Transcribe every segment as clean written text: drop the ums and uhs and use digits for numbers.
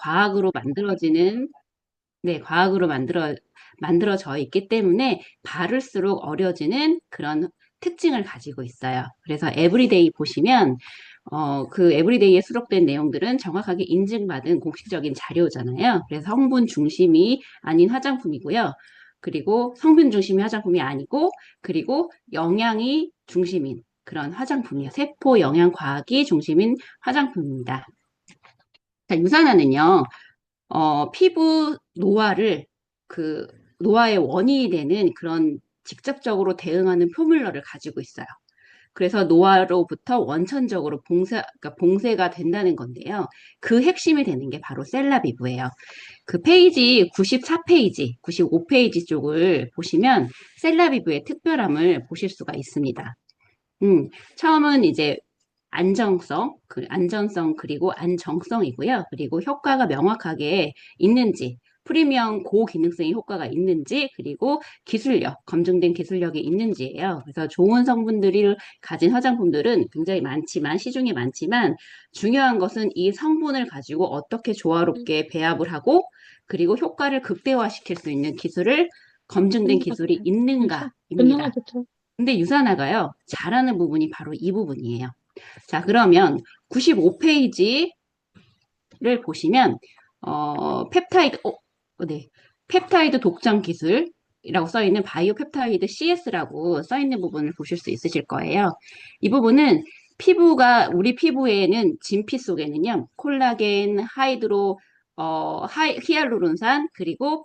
과학으로 만들어지는, 네, 과학으로 만들어져 있기 때문에 바를수록 어려지는 그런 특징을 가지고 있어요. 그래서 에브리데이 보시면, 그 에브리데이에 수록된 내용들은 정확하게 인증받은 공식적인 자료잖아요. 그래서 성분 중심이 아닌 화장품이고요. 그리고 성분 중심이 화장품이 아니고, 그리고 영양이 중심인 그런 화장품이요. 세포 영양 과학이 중심인 화장품입니다. 자, 유산화는요, 피부 노화를 그 노화의 원인이 되는 그런 직접적으로 대응하는 포뮬러를 가지고 있어요. 그래서 노화로부터 원천적으로 그러니까 봉쇄가 된다는 건데요. 그 핵심이 되는 게 바로 셀라비브예요. 그 페이지 94페이지, 95페이지 쪽을 보시면 셀라비브의 특별함을 보실 수가 있습니다. 처음은 이제 안전성, 그리고 안정성이고요. 그리고 효과가 명확하게 있는지, 프리미엄 고기능성의 효과가 있는지, 그리고 검증된 기술력이 있는지예요. 그래서 좋은 성분들을 가진 화장품들은 굉장히 많지만, 시중에 많지만, 중요한 것은 이 성분을 가지고 어떻게 조화롭게 배합을 하고, 그리고 효과를 극대화시킬 수 있는 검증된 기술이 있는가입니다. 근데 유산화가요, 잘하는 부분이 바로 이 부분이에요. 자, 그러면 95페이지를 보시면, 네. 펩타이드 독점 기술이라고 써 있는 바이오 펩타이드 CS라고 써 있는 부분을 보실 수 있으실 거예요. 이 부분은 우리 피부에는 진피 속에는요, 콜라겐, 히알루론산, 그리고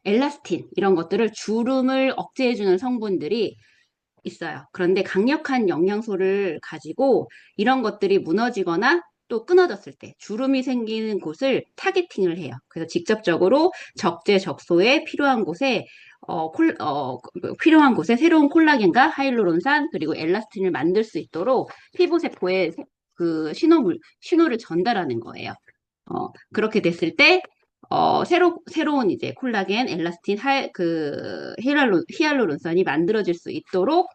엘라스틴, 이런 것들을 주름을 억제해주는 성분들이 있어요. 그런데 강력한 영양소를 가지고 이런 것들이 무너지거나 또 끊어졌을 때 주름이 생기는 곳을 타겟팅을 해요. 그래서 직접적으로 적재적소에 필요한 곳에 새로운 콜라겐과 하이루론산 그리고 엘라스틴을 만들 수 있도록 피부 세포에 신호를 전달하는 거예요. 그렇게 됐을 때 새로운 이제 콜라겐, 엘라스틴, 히알루론산이 만들어질 수 있도록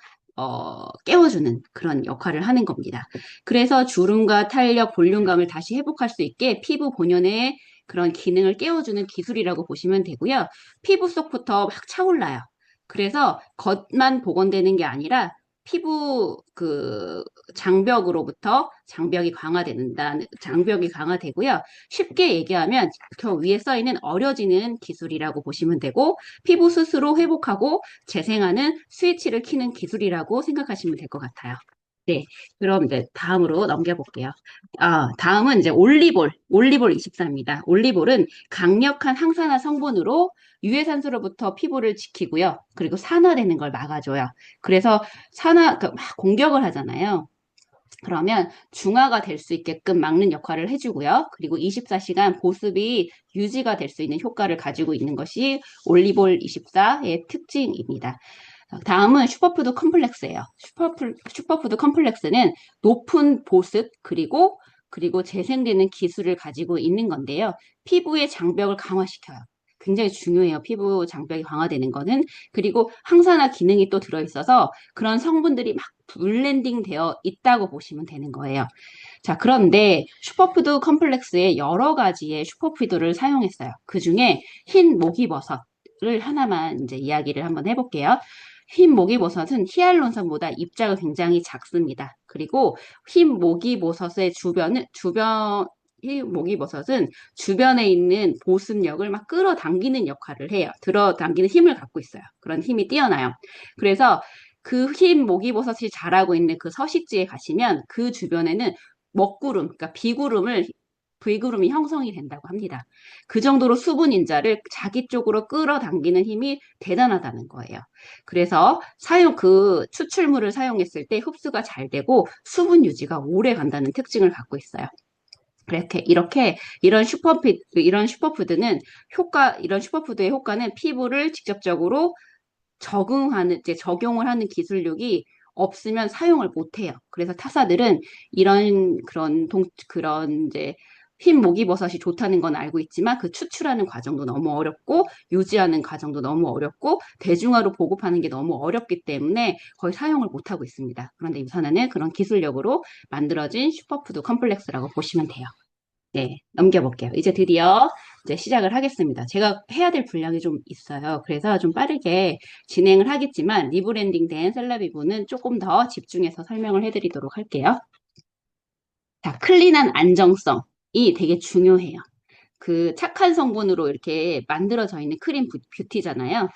깨워주는 그런 역할을 하는 겁니다. 그래서 주름과 탄력, 볼륨감을 다시 회복할 수 있게 피부 본연의 그런 기능을 깨워주는 기술이라고 보시면 되고요. 피부 속부터 막 차올라요. 그래서 겉만 복원되는 게 아니라 피부 장벽이 강화되고요. 쉽게 얘기하면 저 위에 써 있는 어려지는 기술이라고 보시면 되고 피부 스스로 회복하고 재생하는 스위치를 키는 기술이라고 생각하시면 될 것 같아요. 네, 그럼 이제 다음으로 넘겨볼게요. 다음은 이제 올리볼 24입니다. 올리볼은 강력한 항산화 성분으로 유해산소로부터 피부를 지키고요. 그리고 산화되는 걸 막아줘요. 그래서 막 공격을 하잖아요. 그러면 중화가 될 수 있게끔 막는 역할을 해주고요. 그리고 24시간 보습이 유지가 될 수 있는 효과를 가지고 있는 것이 올리볼 24의 특징입니다. 다음은 슈퍼푸드 컴플렉스예요. 슈퍼푸드 컴플렉스는 높은 보습 그리고 재생되는 기술을 가지고 있는 건데요. 피부의 장벽을 강화시켜요. 굉장히 중요해요. 피부 장벽이 강화되는 거는. 그리고 항산화 기능이 또 들어있어서 그런 성분들이 막 블렌딩 되어 있다고 보시면 되는 거예요. 자, 그런데 슈퍼푸드 컴플렉스에 여러 가지의 슈퍼푸드를 사용했어요. 그 중에 흰 목이버섯을 하나만 이제 이야기를 한번 해볼게요. 흰 목이버섯은 히알론산보다 입자가 굉장히 작습니다. 그리고 흰 목이버섯은 주변에 있는 보습력을 막 끌어당기는 역할을 해요. 들어당기는 힘을 갖고 있어요. 그런 힘이 뛰어나요. 그래서 그 흰 목이버섯이 자라고 있는 그 서식지에 가시면 그 주변에는 그러니까 비구름이 형성이 된다고 합니다. 그 정도로 수분 인자를 자기 쪽으로 끌어당기는 힘이 대단하다는 거예요. 그래서 추출물을 사용했을 때 흡수가 잘 되고 수분 유지가 오래 간다는 특징을 갖고 있어요. 이렇게 이런 슈퍼푸드의 효과는 피부를 직접적으로 적용을 하는 기술력이 없으면 사용을 못 해요. 그래서 타사들은 그런 이제 흰 목이버섯이 좋다는 건 알고 있지만 그 추출하는 과정도 너무 어렵고 유지하는 과정도 너무 어렵고 대중화로 보급하는 게 너무 어렵기 때문에 거의 사용을 못 하고 있습니다. 그런데 유산화는 그런 기술력으로 만들어진 슈퍼푸드 컴플렉스라고 보시면 돼요. 네, 넘겨볼게요. 이제 드디어 이제 시작을 하겠습니다. 제가 해야 될 분량이 좀 있어요. 그래서 좀 빠르게 진행을 하겠지만 리브랜딩된 셀럽이부는 조금 더 집중해서 설명을 해드리도록 할게요. 자, 클린한 안정성이 되게 중요해요. 그 착한 성분으로 이렇게 만들어져 있는 크림 뷰티잖아요.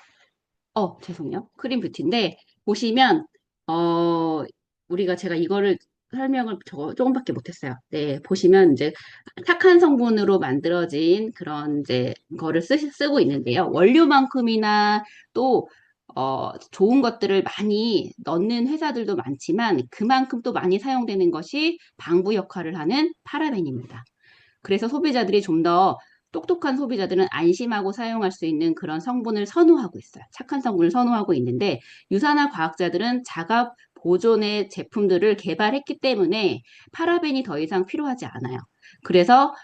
죄송해요. 크림 뷰티인데 보시면 어 우리가 제가 이거를 설명을 저거 조금밖에 못했어요. 네, 보시면 이제 착한 성분으로 만들어진 그런 이제 거를 쓰고 있는데요. 원료만큼이나 또 좋은 것들을 많이 넣는 회사들도 많지만 그만큼 또 많이 사용되는 것이 방부 역할을 하는 파라벤입니다. 그래서 소비자들이 좀 더 똑똑한 소비자들은 안심하고 사용할 수 있는 그런 성분을 선호하고 있어요. 착한 성분을 선호하고 있는데 유산화 과학자들은 자가 보존의 제품들을 개발했기 때문에 파라벤이 더 이상 필요하지 않아요. 그래서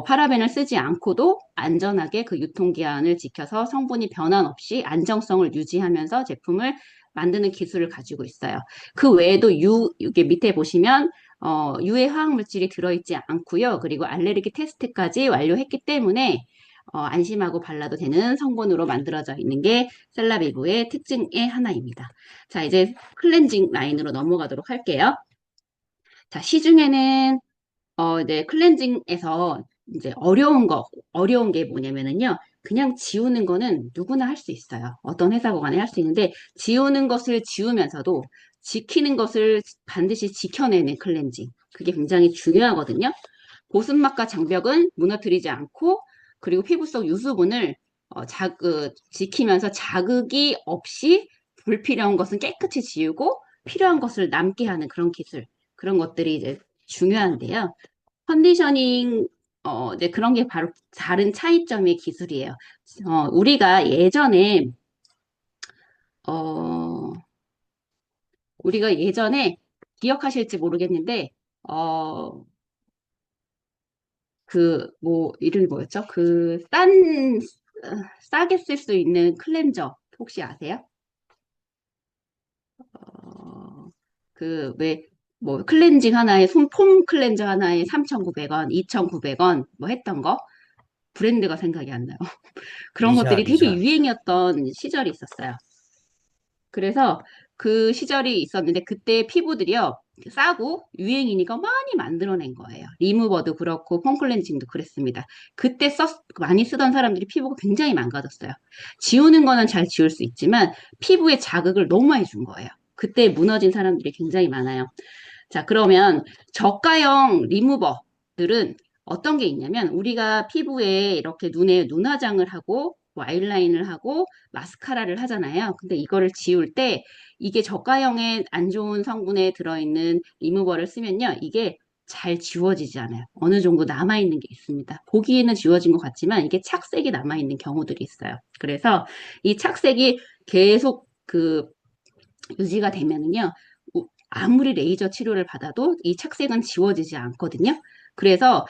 파라벤을 쓰지 않고도 안전하게 그 유통기한을 지켜서 성분이 변환 없이 안정성을 유지하면서 제품을 만드는 기술을 가지고 있어요. 그 외에도 이게 밑에 보시면 유해 화학 물질이 들어있지 않고요. 그리고 알레르기 테스트까지 완료했기 때문에 안심하고 발라도 되는 성분으로 만들어져 있는 게 셀라비브의 특징의 하나입니다. 자, 이제 클렌징 라인으로 넘어가도록 할게요. 자, 시중에는 이제 클렌징에서 이제 어려운 게 뭐냐면은요. 그냥 지우는 거는 누구나 할 수 있어요. 어떤 회사가 간에 할 수 있는데, 지우는 것을 지우면서도 지키는 것을 반드시 지켜내는 클렌징. 그게 굉장히 중요하거든요. 보습막과 장벽은 무너뜨리지 않고, 그리고 피부 속 유수분을 지키면서 자극이 없이 불필요한 것은 깨끗이 지우고, 필요한 것을 남게 하는 그런 기술. 그런 것들이 이제 중요한데요. 컨디셔닝, 이제 그런 게 바로 다른 차이점의 기술이에요. 우리가 어, 우리가 예전에 기억하실지 모르겠는데, 어, 이름이 뭐였죠? 싸게 쓸 수 있는 클렌저, 혹시 아세요? 클렌징 하나에, 폼 클렌저 하나에 3,900원, 2,900원, 뭐 했던 거? 브랜드가 생각이 안 나요. 그런 리샤, 것들이 되게 리샤. 유행이었던 시절이 있었어요. 그래서 그 시절이 있었는데 그때 피부들이요 싸고 유행이니까 많이 만들어낸 거예요. 리무버도 그렇고 폼클렌징도 그랬습니다. 많이 쓰던 사람들이 피부가 굉장히 망가졌어요. 지우는 거는 잘 지울 수 있지만 피부에 자극을 너무 많이 준 거예요. 그때 무너진 사람들이 굉장히 많아요. 자, 그러면 저가형 리무버들은 어떤 게 있냐면 우리가 피부에 이렇게 눈에 눈화장을 하고 뭐 아이라인을 하고 마스카라를 하잖아요. 근데 이거를 지울 때 이게 저가형의 안 좋은 성분에 들어있는 리무버를 쓰면요. 이게 잘 지워지지 않아요. 어느 정도 남아있는 게 있습니다. 보기에는 지워진 것 같지만 이게 착색이 남아있는 경우들이 있어요. 그래서 이 착색이 계속 유지가 되면은요, 아무리 레이저 치료를 받아도 이 착색은 지워지지 않거든요. 그래서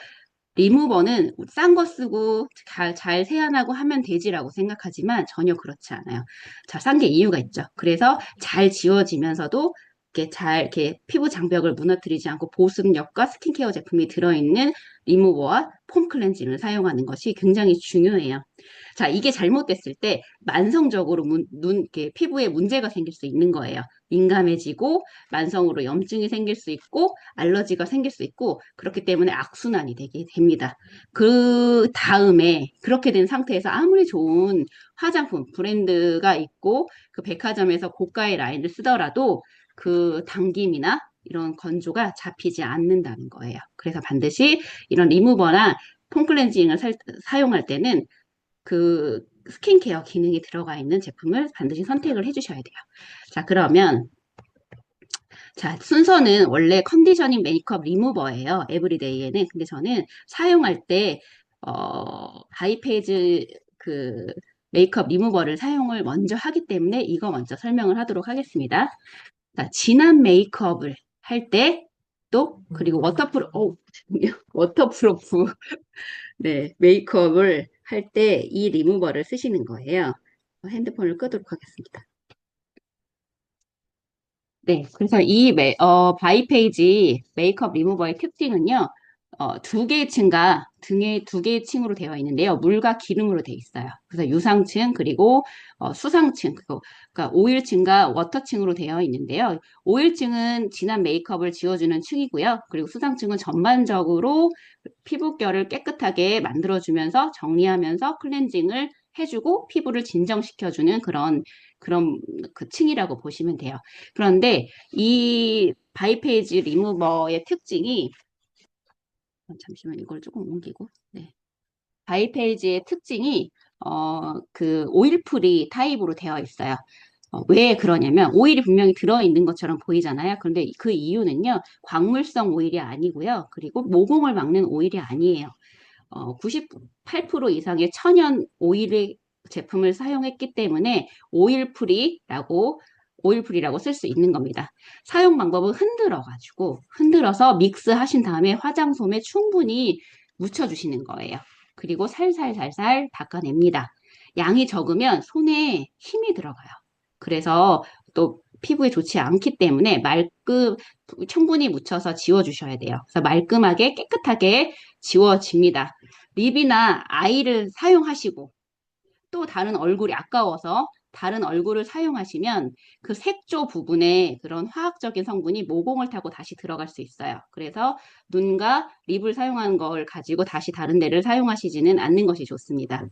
리무버는 싼 거 쓰고 잘 세안하고 하면 되지라고 생각하지만 전혀 그렇지 않아요. 자, 싼 게 이유가 있죠. 그래서 잘 지워지면서도 이렇게 피부 장벽을 무너뜨리지 않고 보습력과 스킨케어 제품이 들어있는 리무버와 폼 클렌징을 사용하는 것이 굉장히 중요해요. 자, 이게 잘못됐을 때 만성적으로 피부에 문제가 생길 수 있는 거예요. 민감해지고 만성으로 염증이 생길 수 있고 알러지가 생길 수 있고 그렇기 때문에 악순환이 되게 됩니다. 그 다음에 그렇게 된 상태에서 아무리 좋은 화장품 브랜드가 있고 그 백화점에서 고가의 라인을 쓰더라도 그 당김이나 이런 건조가 잡히지 않는다는 거예요. 그래서 반드시 이런 리무버나 폼 클렌징을 사용할 때는 그 스킨케어 기능이 들어가 있는 제품을 반드시 선택을 해주셔야 돼요. 자, 그러면 자, 순서는 원래 컨디셔닝 메이크업 리무버예요. 에브리데이에는. 근데 저는 사용할 때 바이페이즈 그 메이크업 리무버를 사용을 먼저 하기 때문에 이거 먼저 설명을 하도록 하겠습니다. 자, 진한 메이크업을 할 때 또 그리고 워터프루프 네, 메이크업을 할 때 이 리무버를 쓰시는 거예요. 핸드폰을 끄도록 하겠습니다. 네, 그래서 바이페이지 메이크업 리무버의 특징은요, 두 개의 층과 등의 두 개의 층으로 되어 있는데요. 물과 기름으로 되어 있어요. 그래서 유상층 그리고 수상층 그러니까 오일층과 워터층으로 되어 있는데요. 오일층은 진한 메이크업을 지워주는 층이고요. 그리고 수상층은 전반적으로 피부결을 깨끗하게 만들어주면서 정리하면서 클렌징을 해주고 피부를 진정시켜주는 그런 그 층이라고 보시면 돼요. 그런데 이 바이페이지 리무버의 특징이 잠시만 이걸 조금 옮기고. 네. 바이페이지의 특징이 그 오일프리 타입으로 되어 있어요. 왜 그러냐면 오일이 분명히 들어있는 것처럼 보이잖아요. 그런데 그 이유는요. 광물성 오일이 아니고요. 그리고 모공을 막는 오일이 아니에요. 98% 이상의 천연 오일의 제품을 사용했기 때문에 오일프리라고 쓸 수 있는 겁니다. 사용 방법은 흔들어서 믹스하신 다음에 화장솜에 충분히 묻혀주시는 거예요. 그리고 살살살살 닦아냅니다. 양이 적으면 손에 힘이 들어가요. 그래서 또 피부에 좋지 않기 때문에 충분히 묻혀서 지워주셔야 돼요. 그래서 말끔하게 깨끗하게 지워집니다. 립이나 아이를 사용하시고 또 다른 얼굴이 아까워서 다른 얼굴을 사용하시면 그 색조 부분에 그런 화학적인 성분이 모공을 타고 다시 들어갈 수 있어요. 그래서 눈과 립을 사용한 걸 가지고 다시 다른 데를 사용하시지는 않는 것이 좋습니다.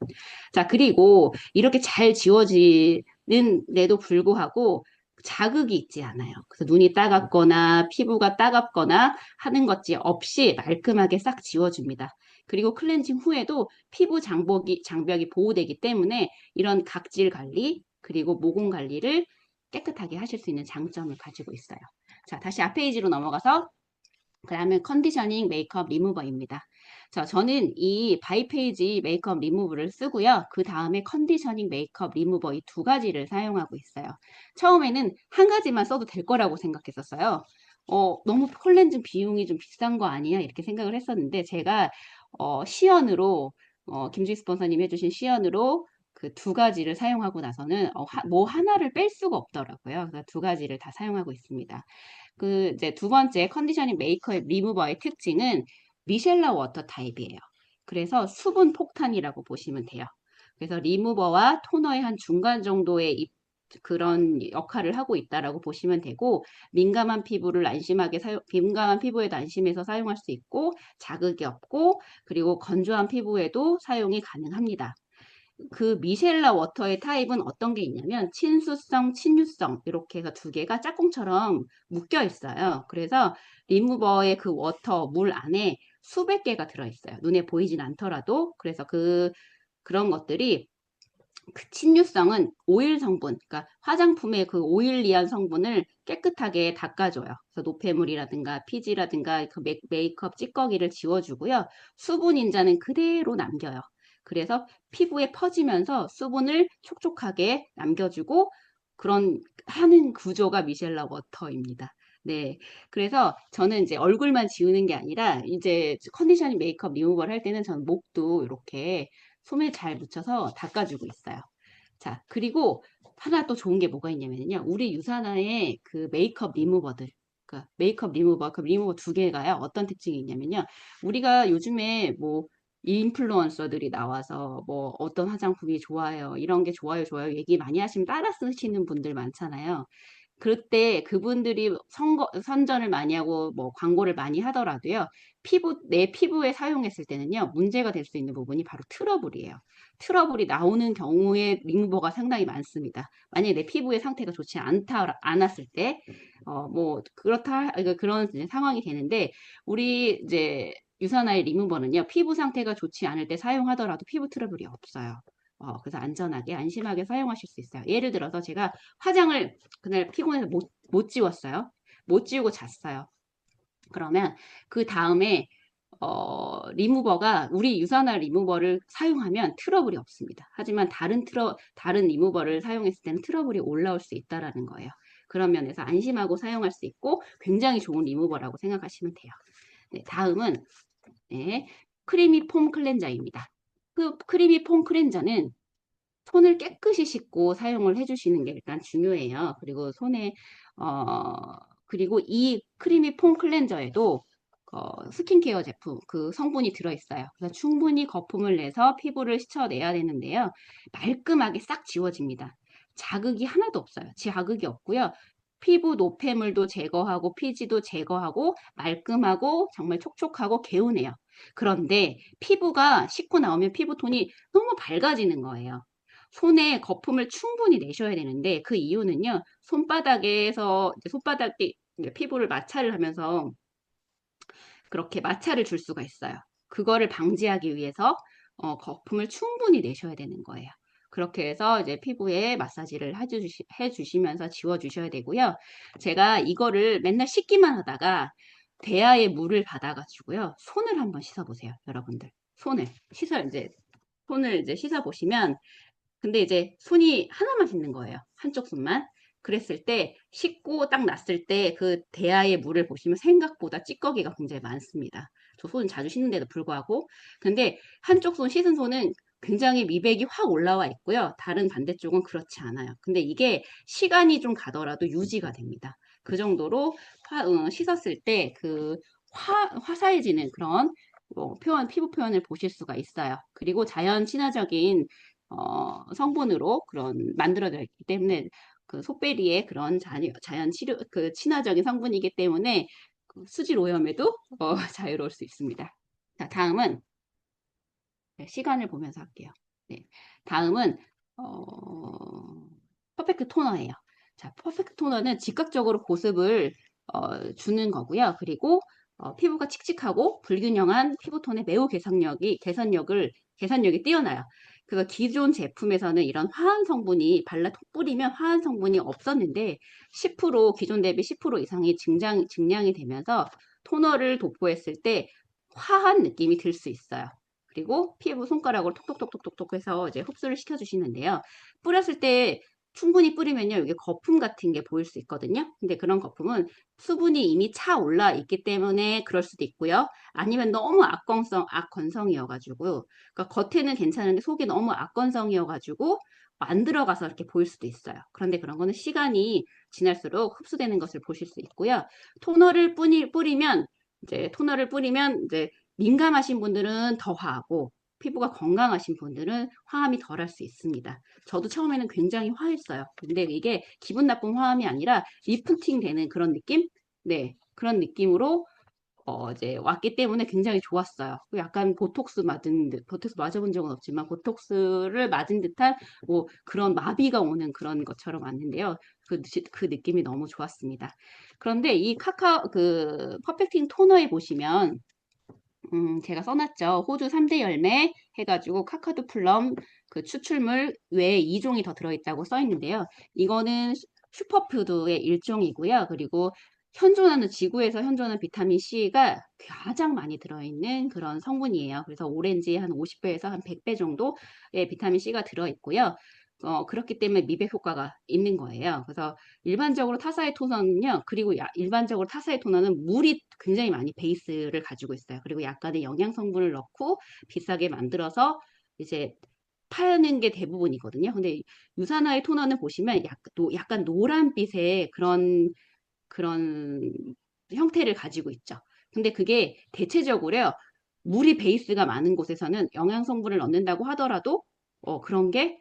자, 그리고 이렇게 잘 지워지는데도 불구하고 자극이 있지 않아요. 그래서 눈이 따갑거나 피부가 따갑거나 하는 것이 없이 말끔하게 싹 지워줍니다. 그리고 클렌징 후에도 피부 장벽이 보호되기 때문에 이런 각질 관리, 그리고 모공 관리를 깨끗하게 하실 수 있는 장점을 가지고 있어요. 자, 다시 앞 페이지로 넘어가서 그 다음에 컨디셔닝 메이크업 리무버입니다. 자, 저는 이 바이페이지 메이크업 리무버를 쓰고요. 그 다음에 컨디셔닝 메이크업 리무버 이 두 가지를 사용하고 있어요. 처음에는 한 가지만 써도 될 거라고 생각했었어요. 너무 콜렌징 비용이 좀 비싼 거 아니야? 이렇게 생각을 했었는데 제가 시연으로 김주희 스폰서님이 해주신 시연으로 그 두 가지를 사용하고 나서는 뭐 하나를 뺄 수가 없더라고요. 그래서 두 가지를 다 사용하고 있습니다. 그 이제 두 번째 컨디셔닝 메이크업 리무버의 특징은 미셀라 워터 타입이에요. 그래서 수분 폭탄이라고 보시면 돼요. 그래서 리무버와 토너의 한 중간 정도의 그런 역할을 하고 있다라고 보시면 되고 민감한 피부에도 안심해서 사용할 수 있고 자극이 없고 그리고 건조한 피부에도 사용이 가능합니다. 그 미셀라 워터의 타입은 어떤 게 있냐면 친수성, 친유성 이렇게 해서 두 개가 짝꿍처럼 묶여 있어요. 그래서 리무버의 그 물 안에 수백 개가 들어있어요. 눈에 보이진 않더라도 그래서 그런 것들이 그 친유성은 오일 성분, 그러니까 화장품의 그 오일리한 성분을 깨끗하게 닦아줘요. 그래서 노폐물이라든가 피지라든가 그 메이크업 찌꺼기를 지워주고요. 수분 인자는 그대로 남겨요. 그래서 피부에 퍼지면서 수분을 촉촉하게 남겨주고 그런 하는 구조가 미셀라 워터입니다. 네. 그래서 저는 이제 얼굴만 지우는 게 아니라 이제 컨디셔닝 메이크업 리무버를 할 때는 저는 목도 이렇게 솜에 잘 묻혀서 닦아주고 있어요. 자, 그리고 하나 또 좋은 게 뭐가 있냐면요. 우리 유산화의 그 메이크업 리무버들. 그러니까 메이크업 리무버, 그 리무버 두 개가요. 어떤 특징이 있냐면요. 우리가 요즘에 뭐 인플루언서들이 나와서 뭐 어떤 화장품이 좋아요. 이런 게 좋아요, 좋아요. 얘기 많이 하시면 따라 쓰시는 분들 많잖아요. 그럴 때 그분들이 선전을 많이 하고 뭐 광고를 많이 하더라도요. 내 피부에 사용했을 때는요. 문제가 될 수 있는 부분이 바로 트러블이에요. 트러블이 나오는 경우에 리무버가 상당히 많습니다. 만약에 내 피부의 상태가 좋지 않았을 때, 뭐, 그러니까 그런 이제 상황이 되는데, 우리 이제 유산화의 리무버는요, 피부 상태가 좋지 않을 때 사용하더라도 피부 트러블이 없어요. 그래서 안전하게, 안심하게 사용하실 수 있어요. 예를 들어서 제가 화장을 그날 피곤해서 못 지웠어요. 못 지우고 잤어요. 그러면 그 다음에 리무버가 우리 유산화 리무버를 사용하면 트러블이 없습니다. 하지만 다른 리무버를 사용했을 때는 트러블이 올라올 수 있다라는 거예요. 그런 면에서 안심하고 사용할 수 있고 굉장히 좋은 리무버라고 생각하시면 돼요. 네, 다음은 네, 크리미 폼 클렌저입니다. 그 크리미 폼 클렌저는 손을 깨끗이 씻고 사용을 해주시는 게 일단 중요해요. 그리고 그리고 이 크리미 폼 클렌저에도 스킨케어 제품, 그 성분이 들어있어요. 그래서 충분히 거품을 내서 피부를 씻어내야 되는데요. 말끔하게 싹 지워집니다. 자극이 하나도 없어요. 자극이 없고요. 피부 노폐물도 제거하고 피지도 제거하고 말끔하고 정말 촉촉하고 개운해요. 그런데 피부가 씻고 나오면 피부톤이 너무 밝아지는 거예요. 손에 거품을 충분히 내셔야 되는데 그 이유는요. 손바닥에서 손바닥에 피부를 마찰을 하면서 그렇게 마찰을 줄 수가 있어요. 그거를 방지하기 위해서 거품을 충분히 내셔야 되는 거예요. 그렇게 해서 이제 피부에 마사지를 해주시면서 지워주셔야 되고요. 제가 이거를 맨날 씻기만 하다가 대야에 물을 받아가지고요. 손을 한번 씻어보세요, 여러분들. 손을 이제 씻어보시면 근데 이제 손이 하나만 씻는 거예요. 한쪽 손만. 그랬을 때 씻고 딱 났을 때 그 대야의 물을 보시면 생각보다 찌꺼기가 굉장히 많습니다. 저 손 자주 씻는데도 불구하고. 근데 한쪽 손 씻은 손은 굉장히 미백이 확 올라와 있고요. 다른 반대쪽은 그렇지 않아요. 근데 이게 시간이 좀 가더라도 유지가 됩니다. 그 정도로 씻었을 때 그 화사해지는 그런 피부 표현을 보실 수가 있어요. 그리고 자연 친화적인 성분으로 만들어져 있기 때문에 그 속베리의 그런 자연 치료 그 친화적인 성분이기 때문에 그 수질 오염에도 자유로울 수 있습니다. 자, 다음은 시간을 보면서 할게요. 네, 다음은 퍼펙트 토너예요. 자, 퍼펙트 토너는 즉각적으로 보습을 주는 거고요. 그리고 피부가 칙칙하고 불균형한 피부톤의 매우 개선력이 뛰어나요. 그래서 기존 제품에서는 이런 화한 성분이 톡 뿌리면 화한 성분이 없었는데 10% 기존 대비 10% 이상이 증량이 되면서 토너를 도포했을 때 화한 느낌이 들 수 있어요. 그리고 피부 손가락으로 톡톡톡톡톡 해서 이제 흡수를 시켜주시는데요. 뿌렸을 때 충분히 뿌리면요. 이게 거품 같은 게 보일 수 있거든요. 근데 그런 거품은 수분이 이미 차 올라 있기 때문에 그럴 수도 있고요. 아니면 너무 악건성이어가지고, 그러니까 겉에는 괜찮은데 속이 너무 악건성이어가지고 안 들어가서 이렇게 보일 수도 있어요. 그런데 그런 거는 시간이 지날수록 흡수되는 것을 보실 수 있고요. 토너를 뿌리면 이제 민감하신 분들은 더 화하고 피부가 건강하신 분들은 화함이 덜할 수 있습니다. 저도 처음에는 굉장히 화했어요. 근데 이게 기분 나쁜 화함이 아니라 리프팅 되는 그런 느낌? 네, 그런 느낌으로 이제 왔기 때문에 굉장히 좋았어요. 약간 보톡스 맞아본 적은 없지만 보톡스를 맞은 듯한 뭐 그런 마비가 오는 그런 것처럼 왔는데요. 그 느낌이 너무 좋았습니다. 그런데 이 퍼펙팅 토너에 보시면 제가 써놨죠. 호주 3대 열매 해가지고 카카도 플럼 그 추출물 외에 2종이 더 들어있다고 써있는데요. 이거는 슈퍼푸드의 일종이고요. 그리고 지구에서 현존하는 비타민 C가 가장 많이 들어있는 그런 성분이에요. 그래서 오렌지의 한 50배에서 한 100배 정도의 비타민 C가 들어있고요. 그렇기 때문에 미백 효과가 있는 거예요. 그래서 일반적으로 타사의 토너는요, 일반적으로 타사의 토너는 물이 굉장히 많이 베이스를 가지고 있어요. 그리고 약간의 영양 성분을 넣고 비싸게 만들어서 이제 파는 게 대부분이거든요. 근데 유산화의 토너는 보시면 약간 노란빛의 그런 형태를 가지고 있죠. 근데 그게 대체적으로요, 물이 베이스가 많은 곳에서는 영양 성분을 넣는다고 하더라도 그런 게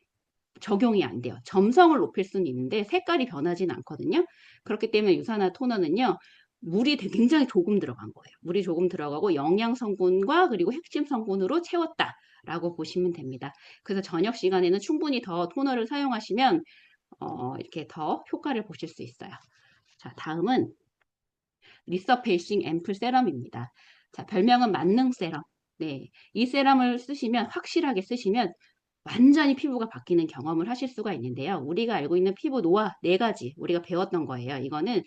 적용이 안 돼요. 점성을 높일 수는 있는데 색깔이 변하지는 않거든요. 그렇기 때문에 유산화 토너는요. 물이 굉장히 조금 들어간 거예요. 물이 조금 들어가고 영양 성분과 그리고 핵심 성분으로 채웠다라고 보시면 됩니다. 그래서 저녁 시간에는 충분히 더 토너를 사용하시면 이렇게 더 효과를 보실 수 있어요. 자, 다음은 리서페이싱 앰플 세럼입니다. 자, 별명은 만능 세럼. 네, 이 세럼을 확실하게 쓰시면 완전히 피부가 바뀌는 경험을 하실 수가 있는데요. 우리가 알고 있는 피부 노화 네 가지 우리가 배웠던 거예요. 이거는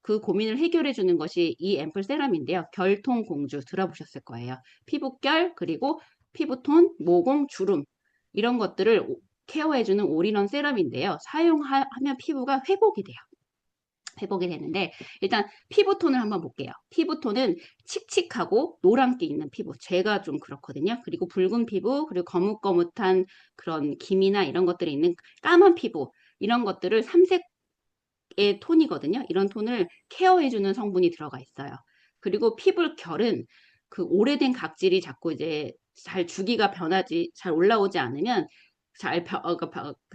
그 고민을 해결해 주는 것이 이 앰플 세럼인데요. 결통 공주 들어보셨을 거예요. 피부결 그리고 피부톤, 모공, 주름 이런 것들을 케어해 주는 올인원 세럼인데요. 사용하면 피부가 회복이 되는데 일단 피부톤을 한번 볼게요. 피부톤은 칙칙하고 노란기 있는 피부. 제가 좀 그렇거든요. 그리고 붉은 피부, 그리고 거뭇거뭇한 그런 기미나 이런 것들이 있는 까만 피부. 이런 것들을 삼색의 톤이거든요. 이런 톤을 케어해주는 성분이 들어가 있어요. 그리고 피부결은 그 오래된 각질이 자꾸 이제 잘 주기가 변하지, 잘 올라오지 않으면,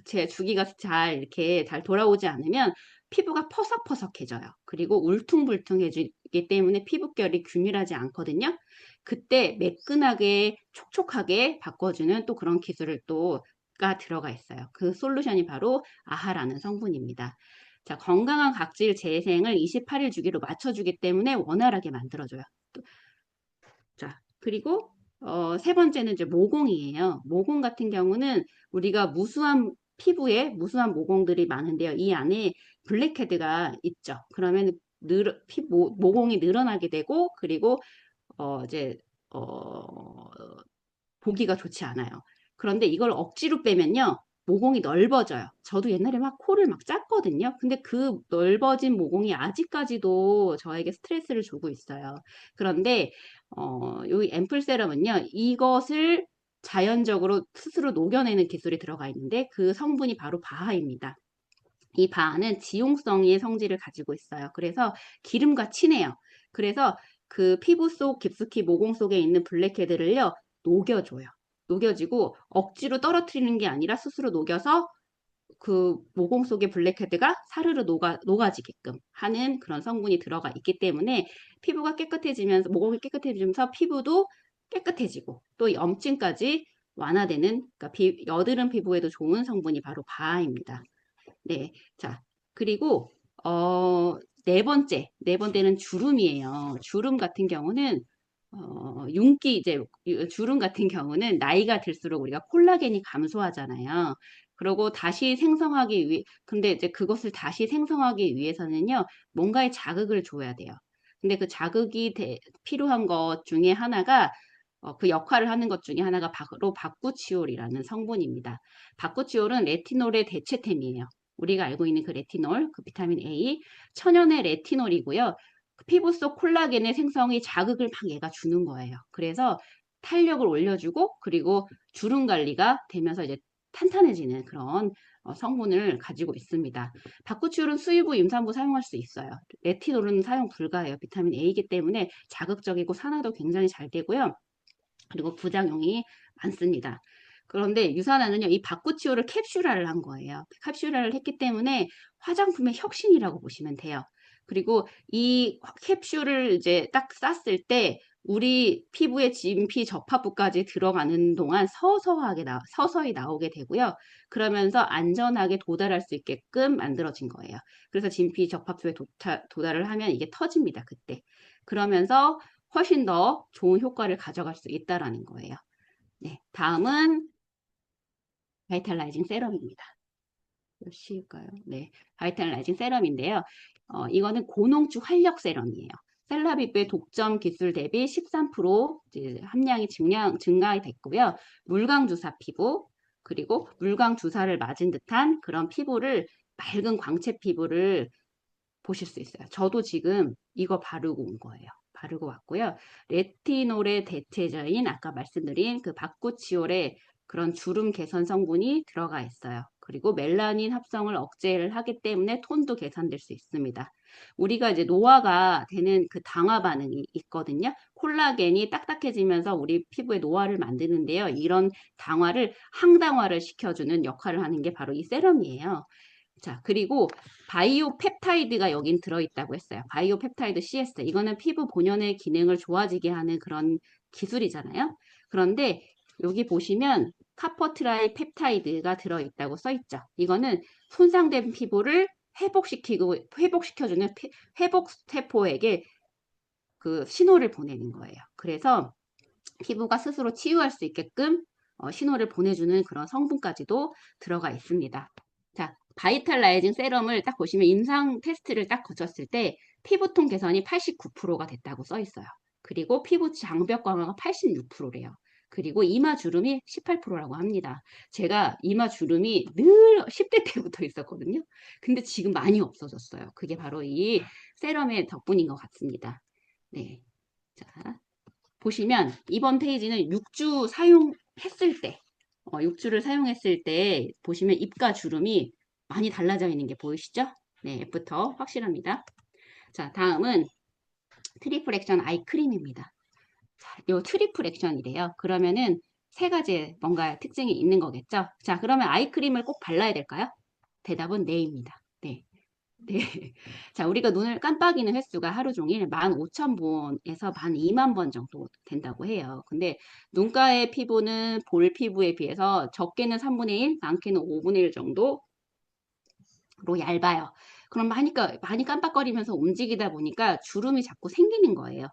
제 주기가 잘 이렇게 잘 돌아오지 않으면 피부가 퍼석퍼석해져요. 그리고 울퉁불퉁해지기 때문에 피부결이 균일하지 않거든요. 그때 매끈하게 촉촉하게 바꿔주는 또 그런 기술을 또가 들어가 있어요. 그 솔루션이 바로 아하라는 성분입니다. 자, 건강한 각질 재생을 28일 주기로 맞춰주기 때문에 원활하게 만들어줘요. 자, 그리고 세 번째는 이제 모공이에요. 모공 같은 경우는 우리가 무수한 피부에 무수한 모공들이 많은데요. 이 안에 블랙헤드가 있죠. 그러면 모공이 늘어나게 되고 그리고 이제 어, 보기가 좋지 않아요. 그런데 이걸 억지로 빼면요. 모공이 넓어져요. 저도 옛날에 막 코를 막 짰거든요. 근데 그 넓어진 모공이 아직까지도 저에게 스트레스를 주고 있어요. 그런데 이 앰플 세럼은요. 이것을 자연적으로 스스로 녹여내는 기술이 들어가 있는데 그 성분이 바로 바하입니다. 이 바하는 지용성의 성질을 가지고 있어요. 그래서 기름과 친해요. 그래서 그 피부 속 깊숙이 모공 속에 있는 블랙헤드를요, 녹여줘요. 녹여지고 억지로 떨어뜨리는 게 아니라 스스로 녹여서 그 모공 속의 블랙헤드가 사르르 녹아지게끔 하는 그런 성분이 들어가 있기 때문에 피부가 깨끗해지면서, 모공이 깨끗해지면서 피부도 깨끗해지고 또 염증까지 완화되는, 그러니까 여드름 피부에도 좋은 성분이 바로 바하입니다. 네. 자, 그리고, 네 번째는 주름이에요. 주름 같은 경우는, 주름 같은 경우는 나이가 들수록 우리가 콜라겐이 감소하잖아요. 그러고 다시 생성하기 근데 이제 그것을 다시 생성하기 위해서는요, 뭔가의 자극을 줘야 돼요. 근데 그 자극이 필요한 것 중에 하나가, 그 역할을 하는 것 중에 하나가 바로 바쿠치올이라는 성분입니다. 바쿠치올은 레티놀의 대체템이에요. 우리가 알고 있는 그 레티놀, 그 비타민 A, 천연의 레티놀이고요. 그 피부 속 콜라겐의 생성이 자극을 막 얘가 주는 거예요. 그래서 탄력을 올려주고 그리고 주름 관리가 되면서 이제 탄탄해지는 그런 성분을 가지고 있습니다. 바쿠치올은 수의부, 임산부 사용할 수 있어요. 레티놀은 사용 불가해요. 비타민 A이기 때문에 자극적이고 산화도 굉장히 잘 되고요. 그리고 부작용이 많습니다. 그런데 유산화는요, 이 바쿠치올을 캡슐화를 한 거예요. 캡슐화를 했기 때문에 화장품의 혁신이라고 보시면 돼요. 그리고 이 캡슐을 이제 딱 쌌을 때 우리 피부의 진피 접합부까지 들어가는 동안 서서히 나오게 되고요. 그러면서 안전하게 도달할 수 있게끔 만들어진 거예요. 그래서 진피 접합부에 도달을 하면 이게 터집니다. 그때. 그러면서 훨씬 더 좋은 효과를 가져갈 수 있다라는 거예요. 네, 다음은 바이탈라이징 세럼입니다. 몇 시일까요? 네, 바이탈라이징 세럼인데요. 이거는 고농축 활력 세럼이에요. 셀라비브의 독점 기술 대비 13% 이제 함량이 증가가 됐고요. 물광 주사 피부, 그리고 물광 주사를 맞은 듯한 그런 피부를, 맑은 광채 피부를 보실 수 있어요. 저도 지금 이거 바르고 온 거예요. 바르고 왔고요. 레티놀의 대체제인 아까 말씀드린 그 바쿠치올의 그런 주름 개선 성분이 들어가 있어요. 그리고 멜라닌 합성을 억제를 하기 때문에 톤도 개선될 수 있습니다. 우리가 이제 노화가 되는 그 당화 반응이 있거든요. 콜라겐이 딱딱해지면서 우리 피부에 노화를 만드는데요. 이런 당화를 항당화를 시켜주는 역할을 하는 게 바로 이 세럼이에요. 자, 그리고 바이오 펩타이드가 여긴 들어있다고 했어요. 바이오 펩타이드 CS. 이거는 피부 본연의 기능을 좋아지게 하는 그런 기술이잖아요. 그런데 여기 보시면 카퍼트라이 펩타이드가 들어있다고 써있죠. 이거는 손상된 피부를 회복시켜주는 회복 세포에게 그 신호를 보내는 거예요. 그래서 피부가 스스로 치유할 수 있게끔 신호를 보내주는 그런 성분까지도 들어가 있습니다. 자, 바이탈라이징 세럼을 딱 보시면 임상 테스트를 딱 거쳤을 때 피부톤 개선이 89%가 됐다고 써 있어요. 그리고 피부 장벽 강화가 86%래요. 그리고 이마 주름이 18%라고 합니다. 제가 이마 주름이 늘 10대 때부터 있었거든요. 근데 지금 많이 없어졌어요. 그게 바로 이 세럼의 덕분인 것 같습니다. 네. 자, 보시면 이번 페이지는 6주 사용했을 때, 6주를 사용했을 때 보시면 입가 주름이 많이 달라져 있는 게 보이시죠? 네, 애프터 확실합니다. 자, 다음은 트리플 액션 아이 크림입니다. 자, 요 트리플 액션이래요. 그러면은 세 가지의 뭔가 특징이 있는 거겠죠? 자, 그러면 아이 크림을 꼭 발라야 될까요? 대답은 네입니다. 네. 네. 자, 우리가 눈을 깜빡이는 횟수가 하루 종일 15,000번에서 12,000번 정도 된다고 해요. 근데 눈가의 피부는 볼 피부에 비해서 적게는 3분의 1, 많게는 5분의 1 정도로 얇아요. 그럼 많이 깜빡거리면서 움직이다 보니까 주름이 자꾸 생기는 거예요.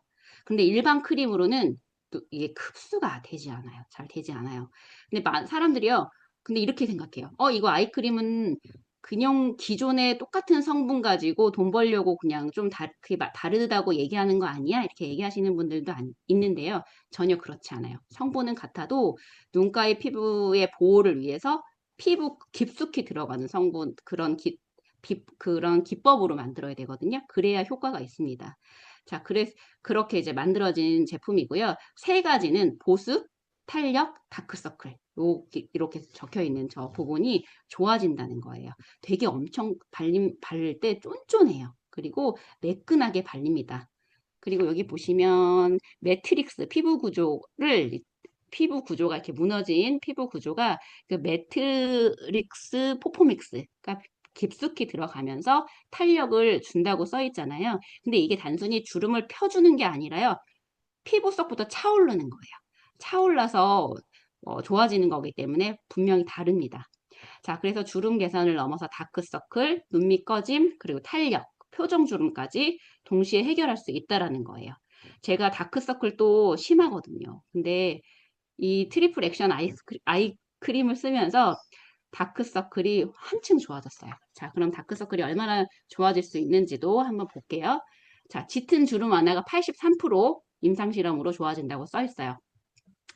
근데 일반 크림으로는 또 이게 흡수가 되지 않아요. 잘 되지 않아요. 근데 사람들이요. 근데 이렇게 생각해요. 이거 아이크림은 그냥 기존의 똑같은 성분 가지고 돈 벌려고 그냥 좀 그게 다르다고 얘기하는 거 아니야? 이렇게 얘기하시는 분들도 있는데요. 전혀 그렇지 않아요. 성분은 같아도 눈가의 피부의 보호를 위해서 피부 깊숙이 들어가는 성분, 그런 기법으로 만들어야 되거든요. 그래야 효과가 있습니다. 자, 그렇게 이제 만들어진 제품이고요. 세 가지는 보습, 탄력, 다크서클. 이렇게 적혀 있는 저 부분이 좋아진다는 거예요. 되게 엄청 바를 때 쫀쫀해요. 그리고 매끈하게 발립니다. 그리고 여기 보시면 매트릭스 피부 구조가 이렇게 무너진 피부 구조가 그 매트릭스 포포믹스가 깊숙이 들어가면서 탄력을 준다고 써 있잖아요. 근데 이게 단순히 주름을 펴주는 게 아니라요. 피부 속부터 차오르는 거예요. 차올라서 좋아지는 거기 때문에 분명히 다릅니다. 자, 그래서 주름 개선을 넘어서 다크서클, 눈밑 꺼짐, 그리고 탄력, 표정 주름까지 동시에 해결할 수 있다라는 거예요. 제가 다크서클도 심하거든요. 근데 이 트리플 액션 아이 크림을 쓰면서 다크서클이 한층 좋아졌어요. 자, 그럼 다크서클이 얼마나 좋아질 수 있는지도 한번 볼게요. 자, 짙은 주름 완화가 83% 임상실험으로 좋아진다고 써 있어요.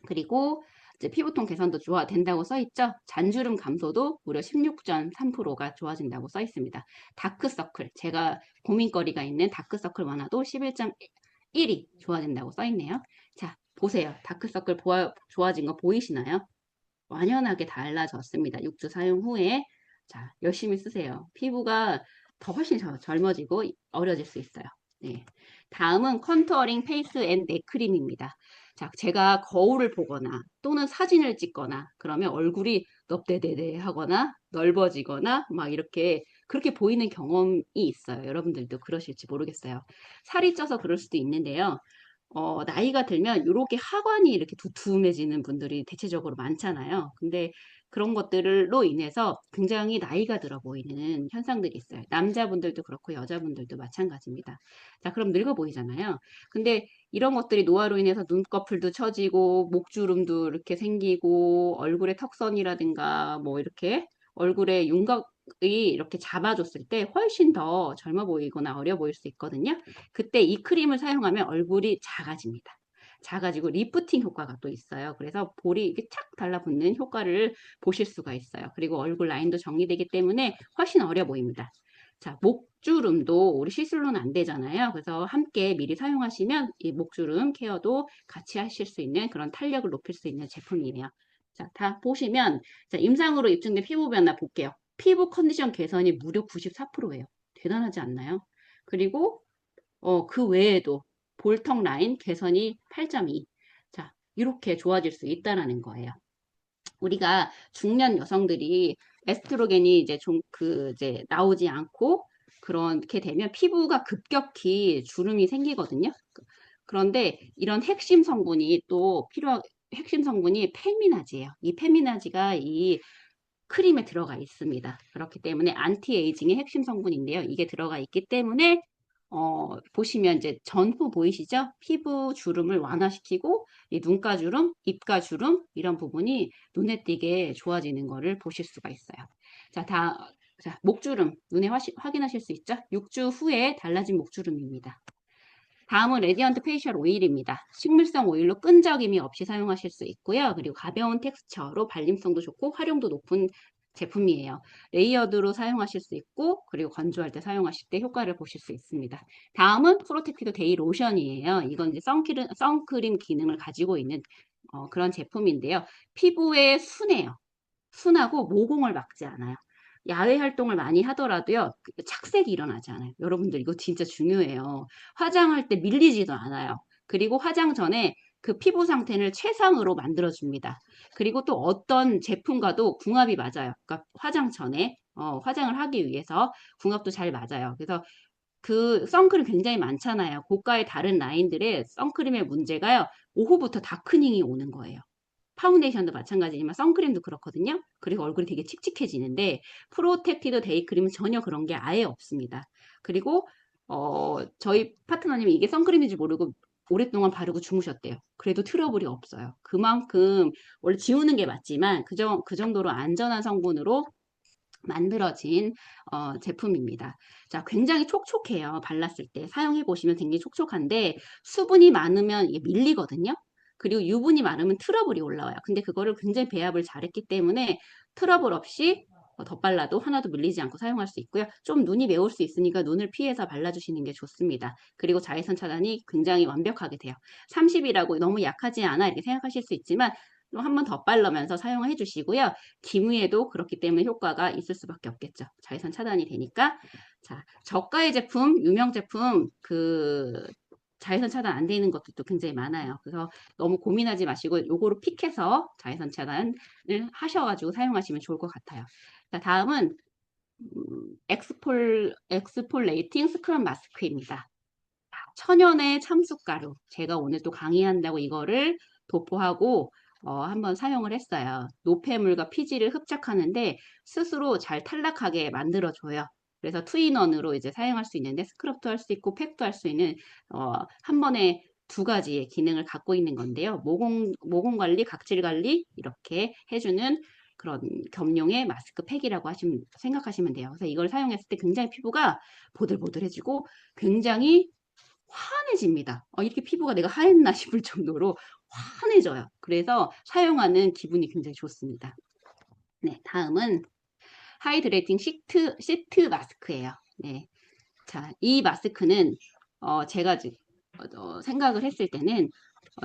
그리고 이제 피부톤 개선도 된다고 써 있죠. 잔주름 감소도 무려 16.3%가 좋아진다고 써 있습니다. 다크서클, 제가 고민거리가 있는 다크서클 완화도 11.1이 좋아진다고 써 있네요. 자, 보세요. 다크서클 좋아진 거 보이시나요? 완연하게 달라졌습니다. 6주 사용 후에. 자, 열심히 쓰세요. 피부가 더 훨씬 젊어지고 어려질 수 있어요. 네. 다음은 컨투어링 페이스 앤 넥 크림입니다. 자, 제가 거울을 보거나 또는 사진을 찍거나 그러면 얼굴이 넙대대대 하거나 넓어지거나 막 이렇게 그렇게 보이는 경험이 있어요. 여러분들도 그러실지 모르겠어요. 살이 쪄서 그럴 수도 있는데요. 나이가 들면 이렇게 하관이 이렇게 두툼해지는 분들이 대체적으로 많잖아요. 근데 그런 것들로 인해서 굉장히 나이가 들어 보이는 현상들이 있어요. 남자분들도 그렇고 여자분들도 마찬가지입니다. 자, 그럼 늙어 보이잖아요. 근데 이런 것들이 노화로 인해서 눈꺼풀도 처지고 목주름도 이렇게 생기고 얼굴에 턱선이라든가 뭐 이렇게 얼굴에 윤곽이 이렇게 잡아줬을 때 훨씬 더 젊어 보이거나 어려 보일 수 있거든요. 그때 이 크림을 사용하면 얼굴이 작아집니다. 작아지고 리프팅 효과가 또 있어요. 그래서 볼이 이렇게 착 달라붙는 효과를 보실 수가 있어요. 그리고 얼굴 라인도 정리되기 때문에 훨씬 어려 보입니다. 자, 목주름도 우리 시술로는 안 되잖아요. 그래서 함께 미리 사용하시면 이 목주름 케어도 같이 하실 수 있는 그런 탄력을 높일 수 있는 제품이에요. 자, 다 보시면 자, 임상으로 입증된 피부 변화 볼게요. 피부 컨디션 개선이 무려 94%예요. 대단하지 않나요? 그리고 그 외에도 볼턱 라인 개선이 8.2. 자, 이렇게 좋아질 수 있다라는 거예요. 우리가 중년 여성들이 에스트로겐이 이제 좀 이제 나오지 않고 그렇게 되면 피부가 급격히 주름이 생기거든요. 그런데 이런 핵심 성분이 페미나지예요. 이 페미나지가 이 크림에 들어가 있습니다. 그렇기 때문에 안티에이징의 핵심 성분인데요. 이게 들어가 있기 때문에 보시면 이제 전후 보이시죠? 피부 주름을 완화시키고 이 눈가 주름, 입가 주름 이런 부분이 눈에 띄게 좋아지는 거를 보실 수가 있어요. 자, 목주름 눈에 확인하실 수 있죠? 6주 후에 달라진 목주름입니다. 다음은 레디언트 페이셜 오일입니다. 식물성 오일로 끈적임이 없이 사용하실 수 있고요. 그리고 가벼운 텍스처로 발림성도 좋고 활용도 높은 제품이에요. 레이어드로 사용하실 수 있고 그리고 건조할 때 사용하실 때 효과를 보실 수 있습니다. 다음은 프로텍티드 데이 로션이에요. 이건 이제 선크림 기능을 가지고 있는 그런 제품인데요. 피부에 순해요. 순하고 모공을 막지 않아요. 야외 활동을 많이 하더라도요, 착색이 일어나지 않아요. 여러분들 이거 진짜 중요해요. 화장할 때 밀리지도 않아요. 그리고 화장 전에 그 피부 상태를 최상으로 만들어줍니다. 그리고 또 어떤 제품과도 궁합이 맞아요. 그러니까 화장 전에 화장을 하기 위해서 궁합도 잘 맞아요. 그래서 그 선크림 굉장히 많잖아요. 고가의 다른 라인들의 선크림의 문제가요. 오후부터 다크닝이 오는 거예요. 파운데이션도 마찬가지지만 선크림도 그렇거든요. 그리고 얼굴이 되게 칙칙해지는데 프로텍티드 데이크림은 전혀 그런 게 아예 없습니다. 그리고 저희 파트너님이 이게 선크림인지 모르고 오랫동안 바르고 주무셨대요. 그래도 트러블이 없어요. 그만큼 원래 지우는 게 맞지만 그 정도로 안전한 성분으로 만들어진 제품입니다. 자, 굉장히 촉촉해요. 발랐을 때 사용해 보시면 굉장히 촉촉한데 수분이 많으면 이게 밀리거든요. 그리고 유분이 많으면 트러블이 올라와요. 근데 그거를 굉장히 배합을 잘했기 때문에 트러블 없이 덧발라도 하나도 밀리지 않고 사용할 수 있고요. 좀 눈이 매울 수 있으니까 눈을 피해서 발라주시는 게 좋습니다. 그리고 자외선 차단이 굉장히 완벽하게 돼요. 30이라고 너무 약하지 않아 이렇게 생각하실 수 있지만 한 번 더 바르면서 사용해 주시고요. 기무에도 그렇기 때문에 효과가 있을 수밖에 없겠죠. 자외선 차단이 되니까. 자, 저가의 제품, 유명 제품, 자외선 차단 안 되는 것들도 굉장히 많아요. 그래서 너무 고민하지 마시고 요거로 픽해서 자외선 차단을 하셔가지고 사용하시면 좋을 것 같아요. 자, 다음은 엑스폴레이팅 스크럽 마스크입니다. 천연의 참숯가루. 제가 오늘 또 강의한다고 이거를 도포하고 한번 사용을 했어요. 노폐물과 피지를 흡착하는데 스스로 잘 탈락하게 만들어줘요. 그래서 투인원으로 이제 사용할 수 있는데 스크럽도 할 수 있고 팩도 할 수 있는 한 번에 두 가지의 기능을 갖고 있는 건데요. 모공 관리, 각질 관리 이렇게 해주는 그런 겸용의 마스크 팩이라고 생각하시면 돼요. 그래서 이걸 사용했을 때 굉장히 피부가 보들보들해지고 굉장히 환해집니다. 이렇게 피부가 내가 하했나 싶을 정도로 환해져요. 그래서 사용하는 기분이 굉장히 좋습니다. 네, 다음은 하이드레이팅 시트 마스크예요. 네, 자, 이 마스크는 제가 생각을 했을 때는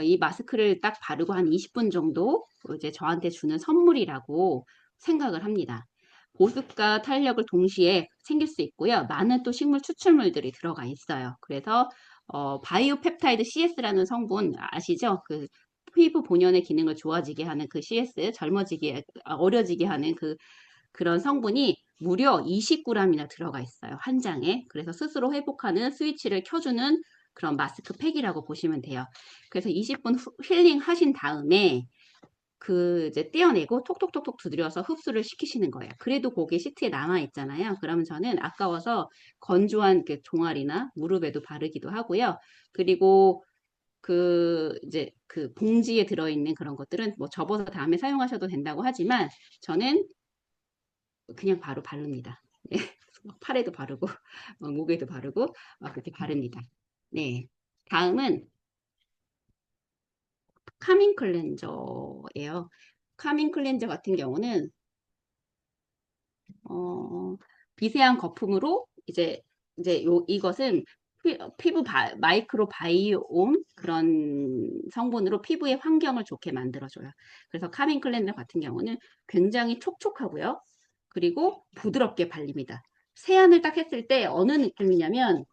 이 마스크를 딱 바르고 한 20분 정도 이제 저한테 주는 선물이라고 생각을 합니다. 보습과 탄력을 동시에 챙길 수 있고요. 많은 또 식물 추출물들이 들어가 있어요. 그래서 바이오 펩타이드 CS라는 성분 아시죠? 그 피부 본연의 기능을 좋아지게 하는 그 CS, 어려지게 하는 그런 성분이 무려 20g이나 들어가 있어요. 한 장에. 그래서 스스로 회복하는 스위치를 켜주는 그런 마스크 팩이라고 보시면 돼요. 그래서 20분 힐링 하신 다음에 이제 떼어내고 톡톡톡톡 두드려서 흡수를 시키시는 거예요. 그래도 거기 시트에 남아 있잖아요. 그러면 저는 아까워서 건조한 종아리나 무릎에도 바르기도 하고요. 그리고 이제 봉지에 들어있는 그런 것들은 뭐 접어서 다음에 사용하셔도 된다고 하지만 저는 그냥 바로 바릅니다. 네. 팔에도 바르고 목에도 바르고 그렇게 바릅니다. 네. 다음은 카밍 클렌저예요. 카밍 클렌저 같은 경우는 어, 미세한 거품으로 이것은 피부 마이크로 바이옴 그런 성분으로 피부의 환경을 좋게 만들어줘요. 그래서 카밍 클렌저 같은 경우는 굉장히 촉촉하고요. 그리고 부드럽게 발립니다. 세안을 딱 했을 때 어느 느낌이냐면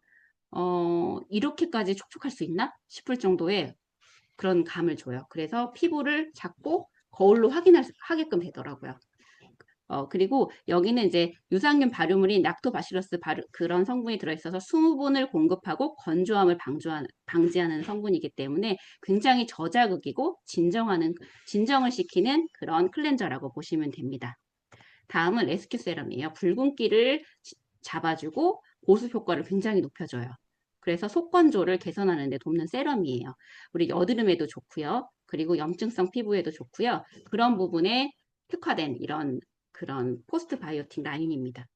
이렇게까지 촉촉할 수 있나 싶을 정도의 그런 감을 줘요. 그래서 피부를 잡고 거울로 하게끔 되더라고요. 그리고 여기는 이제 유산균 발효물인 락토바실러스 그런 성분이 들어있어서 수분을 공급하고 건조함을 방지하는 성분이기 때문에 굉장히 저자극이고 진정을 시키는 그런 클렌저라고 보시면 됩니다. 다음은 레스큐 세럼이에요. 붉은기를 잡아주고 보습 효과를 굉장히 높여줘요. 그래서 속건조를 개선하는 데 돕는 세럼이에요. 우리 여드름에도 좋고요. 그리고 염증성 피부에도 좋고요. 그런 부분에 특화된 그런 포스트 바이오틱 라인입니다.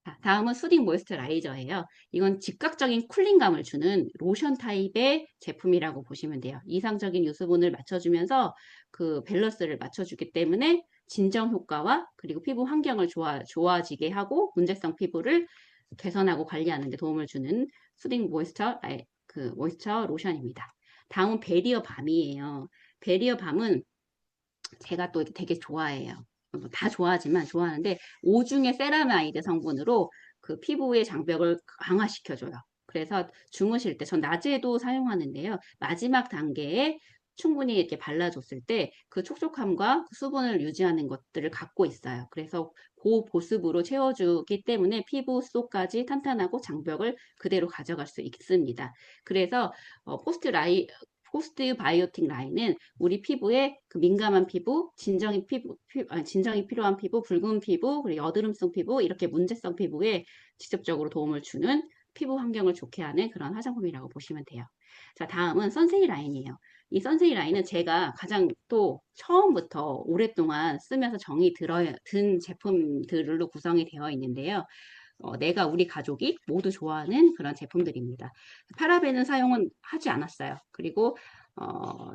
자, 다음은 수딩 모이스처라이저예요. 이건 즉각적인 쿨링감을 주는 로션 타입의 제품이라고 보시면 돼요. 이상적인 유수분을 맞춰주면서 그 밸런스를 맞춰주기 때문에 진정 효과와 그리고 피부 환경을 좋아지게 하고 문제성 피부를 개선하고 관리하는 데 도움을 주는 수딩 모이스처 로션입니다. 다음은 베리어 밤이에요. 베리어 밤은 제가 또 되게 좋아해요. 다 좋아하는데 5중의 세라마이드 성분으로 그 피부의 장벽을 강화시켜줘요. 그래서 주무실 때, 전 낮에도 사용하는데요. 마지막 단계에 충분히 이렇게 발라줬을 때 그 촉촉함과 그 수분을 유지하는 것들을 갖고 있어요. 그래서 그 보습으로 채워주기 때문에 피부 속까지 탄탄하고 장벽을 그대로 가져갈 수 있습니다. 그래서 포스트 바이오틱 라인은 우리 피부에 그 민감한 피부, 진정이 필요한 피부, 붉은 피부, 그리고 여드름성 피부, 이렇게 문제성 피부에 직접적으로 도움을 주는 피부 환경을 좋게 하는 그런 화장품이라고 보시면 돼요. 자, 다음은 선세이 라인이에요. 이 선세이 라인은 제가 가장 또 처음부터 오랫동안 쓰면서 든 제품들로 구성이 되어 있는데요. 내가 우리 가족이 모두 좋아하는 그런 제품들입니다. 파라벤은 사용은 하지 않았어요. 그리고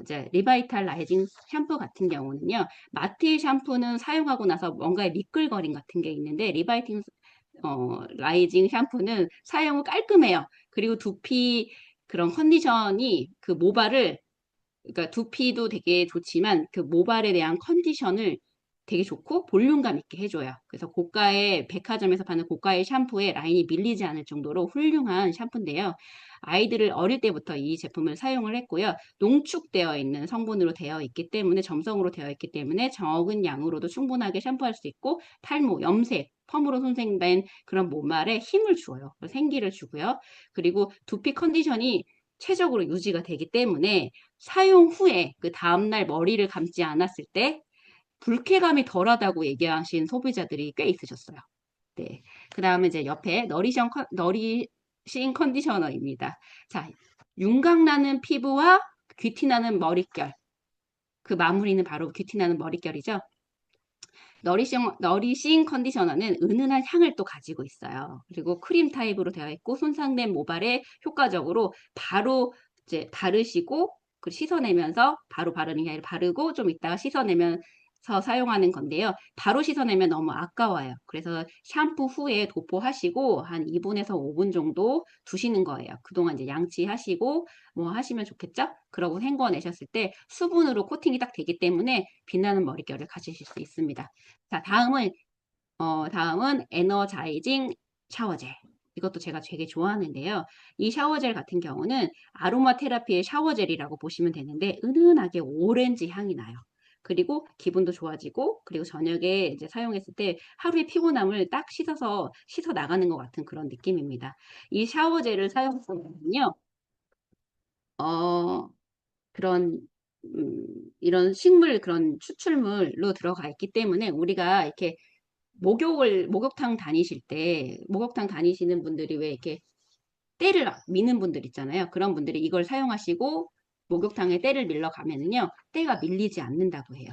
이제 리바이탈 라이징 샴푸 같은 경우는요. 마티 샴푸는 사용하고 나서 뭔가의 미끌거림 같은 게 있는데 라이징 샴푸는 사용 후 깔끔해요. 그리고 두피 그런 컨디션이 그 모발을 그러니까 두피도 되게 좋지만 그 모발에 대한 컨디션을 되게 좋고 볼륨감 있게 해줘요. 그래서 고가의 백화점에서 파는 고가의 샴푸에 라인이 밀리지 않을 정도로 훌륭한 샴푸인데요. 아이들을 어릴 때부터 이 제품을 사용을 했고요. 농축되어 있는 성분으로 되어 있기 때문에 점성으로 되어 있기 때문에 적은 양으로도 충분하게 샴푸할 수 있고 탈모, 염색, 펌으로 손상된 그런 모발에 힘을 주어요. 생기를 주고요. 그리고 두피 컨디션이 최적으로 유지가 되기 때문에 사용 후에 그 다음날 머리를 감지 않았을 때 불쾌감이 덜하다고 얘기하신 소비자들이 꽤 있으셨어요. 네. 그 다음에 이제 옆에 너리싱 컨디셔너입니다. 자, 윤곽 나는 피부와 귀티 나는 머릿결. 그 마무리는 바로 귀티 나는 머릿결이죠. 너리싱 컨디셔너는 은은한 향을 또 가지고 있어요. 그리고 크림 타입으로 되어 있고 손상된 모발에 효과적으로 바로 이제 바르시고 씻어내면서 바로 바르는 게 아니라 바르고 좀 이따가 씻어내면서 사용하는 건데요. 바로 씻어내면 너무 아까워요. 그래서 샴푸 후에 도포하시고 한 2분에서 5분 정도 두시는 거예요. 그동안 이제 양치하시고 뭐 하시면 좋겠죠? 그러고 헹궈내셨을 때 수분으로 코팅이 딱 되기 때문에 빛나는 머릿결을 가지실 수 있습니다. 자, 다음은 에너자이징 샤워젤. 이것도 제가 되게 좋아하는데요. 이 샤워젤 같은 경우는 아로마 테라피의 샤워젤이라고 보시면 되는데 은은하게 오렌지 향이 나요. 그리고 기분도 좋아지고 그리고 저녁에 이제 사용했을 때 하루의 피곤함을 딱 씻어 나가는 것 같은 그런 느낌입니다. 이 샤워젤을 사용하면요. 어, 그런 이런 식물 그런 추출물로 들어가 있기 때문에 우리가 이렇게 목욕탕 다니시는 분들이 왜 이렇게 때를 미는 분들 있잖아요. 그런 분들이 이걸 사용하시고 목욕탕에 때를 밀러 가면은요, 때가 밀리지 않는다고 해요.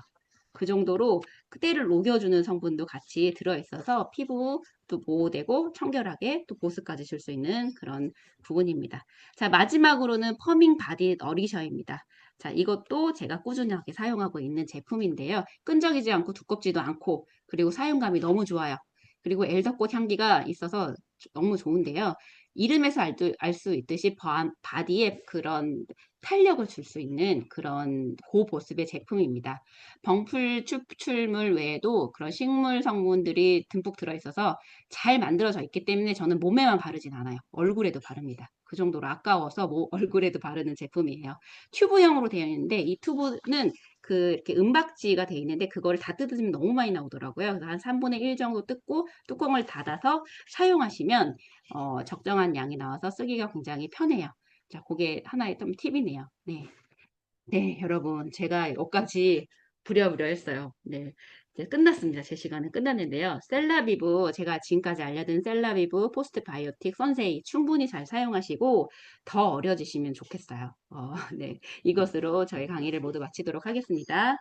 그 정도로 그 때를 녹여주는 성분도 같이 들어있어서 피부도 보호되고 청결하게 또 보습까지 줄 수 있는 그런 부분입니다. 자, 마지막으로는 퍼밍 바디 너리셔입니다. 자, 이것도 제가 꾸준하게 사용하고 있는 제품인데요. 끈적이지 않고 두껍지도 않고 그리고 사용감이 너무 좋아요. 그리고 엘더꽃 향기가 있어서 너무 좋은데요. 이름에서 알 수 있듯이 바디에 그런 탄력을 줄 수 있는 그런 고보습의 제품입니다. 병풀 추출물 외에도 그런 식물 성분들이 듬뿍 들어있어서 잘 만들어져 있기 때문에 저는 몸에만 바르진 않아요. 얼굴에도 바릅니다. 그 정도로 아까워서 얼굴에도 바르는 제품이에요. 튜브형으로 되어 있는데 이 튜브는 이렇게 은박지가 되어 있는데 그거를 다 뜯으면 너무 많이 나오더라고요. 그래서 한 3분의 1 정도 뜯고 뚜껑을 닫아서 사용하시면 적정한 양이 나와서 쓰기가 굉장히 편해요. 자, 그게 하나의 좀 팁이네요. 네. 네, 여러분. 제가 여기까지 부랴부랴 했어요. 네. 이제 끝났습니다. 제 시간은 끝났는데요. 셀라비브, 제가 지금까지 알려드린 셀라비브, 포스트 바이오틱, 선세이 충분히 잘 사용하시고 더 어려지시면 좋겠어요. 네. 이것으로 저희 강의를 모두 마치도록 하겠습니다.